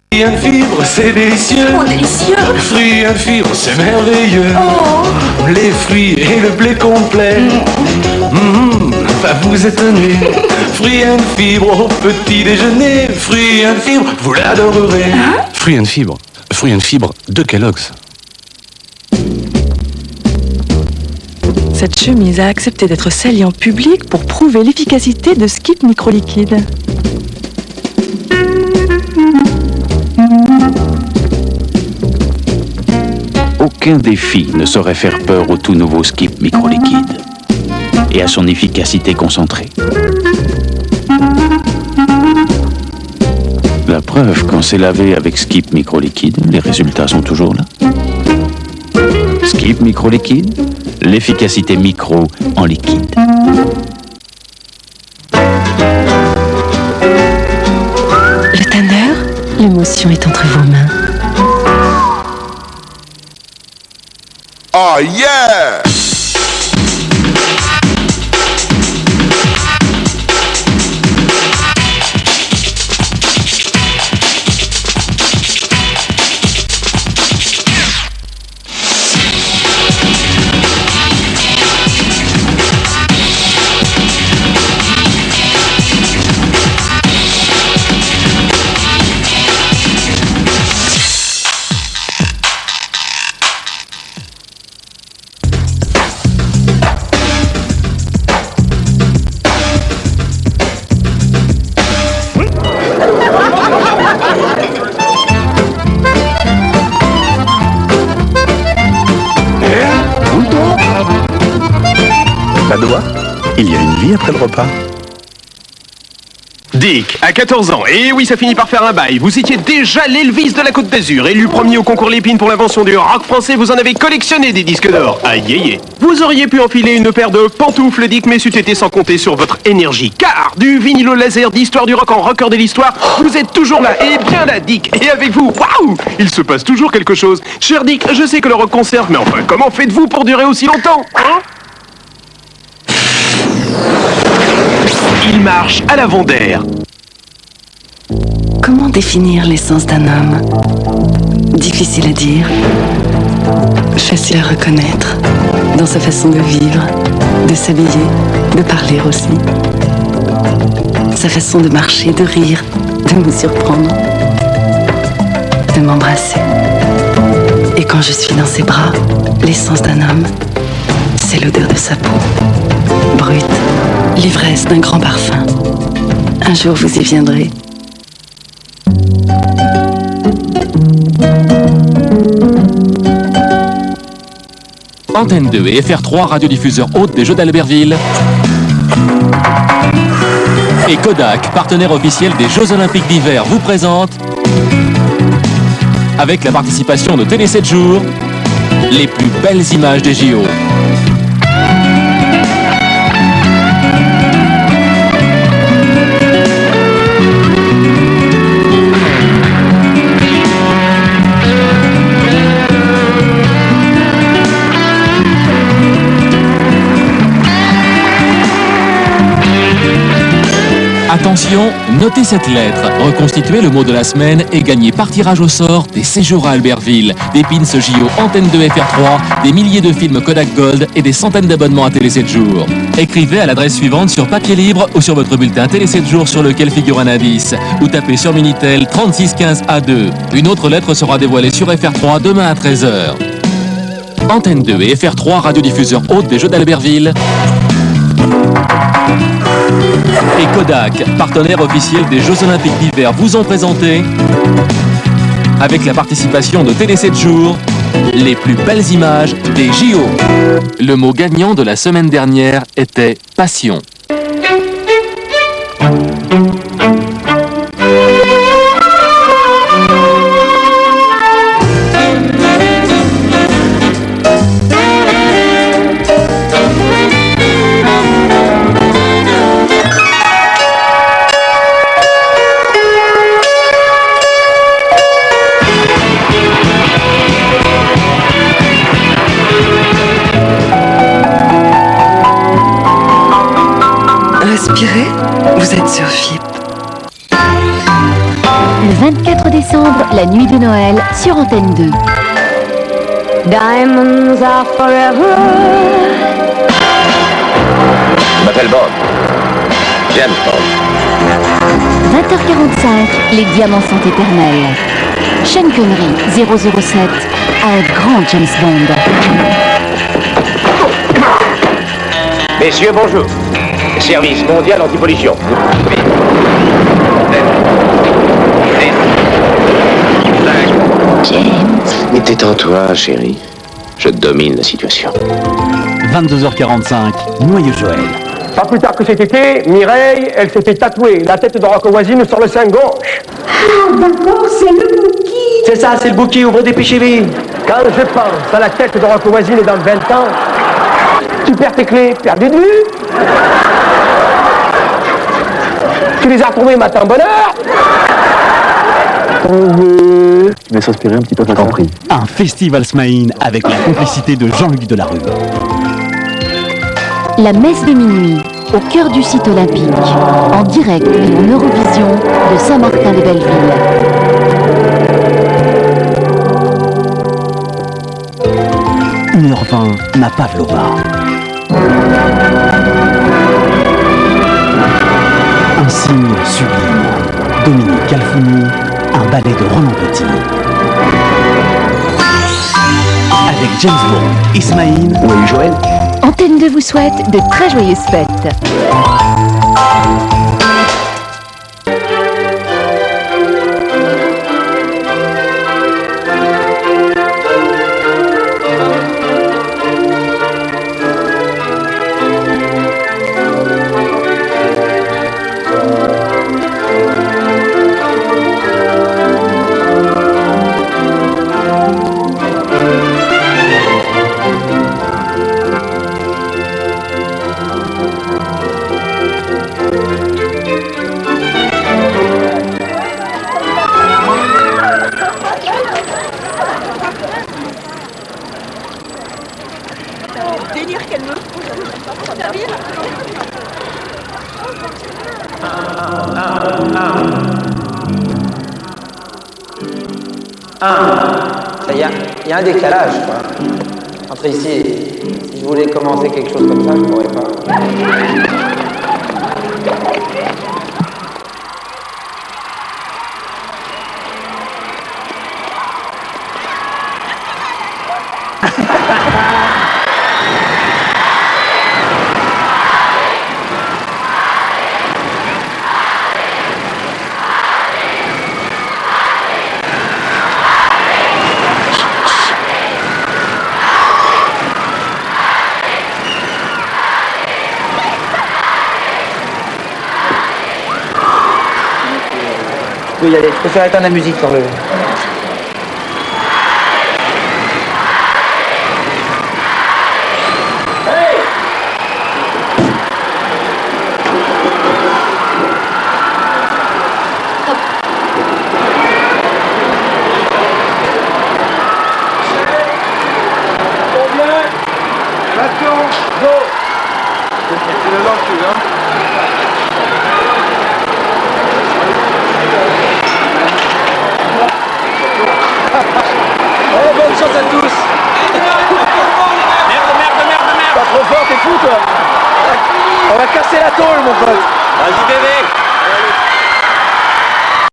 Fruits and Fibre, c'est délicieux. Oh, délicieux. Fruits and Fibre, c'est merveilleux. Oh. Les fruits et le blé complet. Va vous étonner. Fruits and Fibre au petit déjeuner. Fruits and Fibre, vous l'adorerez. Fruits and Fibre. Fruits and Fibre de Kellogg's. Cette chemise a accepté d'être salie en public pour prouver l'efficacité de Skip Microliquide. Aucun défi ne saurait faire peur au tout nouveau Skip Microliquide et à son efficacité concentrée. La preuve, quand c'est lavé avec Skip Microliquide, les résultats sont toujours là. Skip Microliquide, l'efficacité micro en liquide. Le tanneur, l'émotion est entre vos mains. Oh yeah! Padoa, il y a une vie après le repas. Dick, à 14 ans, et oui, ça finit par faire un bail. Vous étiez déjà l'Elvis de la Côte d'Azur, élu premier au concours Lépine pour l'invention du rock français. Vous en avez collectionné des disques d'or. Aïe aïe aïe. Vous auriez pu enfiler une paire de pantoufles, Dick, mais c'eût été sans compter sur votre énergie. Car du vinyle au laser d'histoire du rock en rocker de l'histoire, vous êtes toujours là, et bien là, Dick. Et avec vous, waouh, il se passe toujours quelque chose. Cher Dick, je sais que le rock conserve, mais enfin, comment faites-vous pour durer aussi longtemps, hein? Il marche à l'avant d'air. Comment définir l'essence d'un homme? Difficile à dire, facile à reconnaître dans sa façon de vivre, de s'habiller, de parler aussi. Sa façon de marcher, de rire, de me surprendre, de m'embrasser. Et quand je suis dans ses bras, l'essence d'un homme, c'est l'odeur de sa peau, brute, l'ivresse d'un grand parfum. Un jour vous y viendrez. Antenne 2 et FR3, radiodiffuseurs hôtes des Jeux d'Albertville. Et Kodak, partenaire officiel des Jeux Olympiques d'hiver, vous présente, avec la participation de Télé 7 jours, les plus belles images des JO. Attention, notez cette lettre, reconstituez le mot de la semaine et gagnez par tirage au sort des séjours à Albertville, des pins JO Antenne 2 FR3, des milliers de films Kodak Gold et des centaines d'abonnements à Télé 7 jours. Écrivez à l'adresse suivante sur papier libre ou sur votre bulletin Télé 7 jours sur lequel figure un indice, ou tapez sur Minitel 3615 A2. Une autre lettre sera dévoilée sur FR3 demain à 13h. Antenne 2 et FR3, radiodiffuseurs hôtes des Jeux d'Albertville. Et Kodak, partenaire officiel des Jeux Olympiques d'hiver, vous ont présenté, avec la participation de Télé 7 jours, les plus belles images des JO. Le mot gagnant de la semaine dernière était passion. Respirez, vous êtes sur FIP. 24 décembre, la nuit de Noël, sur Antenne 2. Diamonds are forever. Je m'appelle Bob. J'aime Bob. 20h45, les diamants sont éternels. Sean Connery, 007, un grand James Bond. Messieurs, bonjour. Service mondial anti-pollution. James. Mais détends-toi, chérie. Je domine la situation. 22h45, Noyeux Joël. Pas plus tard que cet été, Mireille, elle s'était tatouée la tête de Rocco Voisine sur le sein gauche. Ah, d'accord, c'est le bouquet. C'est ça, c'est le bouquet, ouvrez, dépêchez-vous. Quand je pense à la tête de Rocco Voisine dans 20 ans, tu perds tes clés, perdu de vue. Tu les as retrouvées, matin bonheur. Tu laisses respirer un petit peu, t'as compris. Un festival Smaïn avec la complicité de Jean-Luc Delarue. La messe de minuit, au cœur du site olympique, en direct et en Eurovision de Saint-Martin-de-Belleville. 1h20, ma Pavlova. Un signe sublime. Dominique Calfouni, un ballet de Roland Petit. Avec James Bond, Ismaïn, Oui, Joël. Antenne 2 vous souhaite de très joyeuses fêtes. Il y a un décalage, quoi. Entre ici, si je voulais commencer quelque chose comme ça, je pourrais pas. Je peux y aller. Je préfère éteindre la musique sur le... Bonne chance à tous. Merde. Pas trop fort, t'es fou, toi. On va casser la tôle, mon pote. Vas-y, bébé.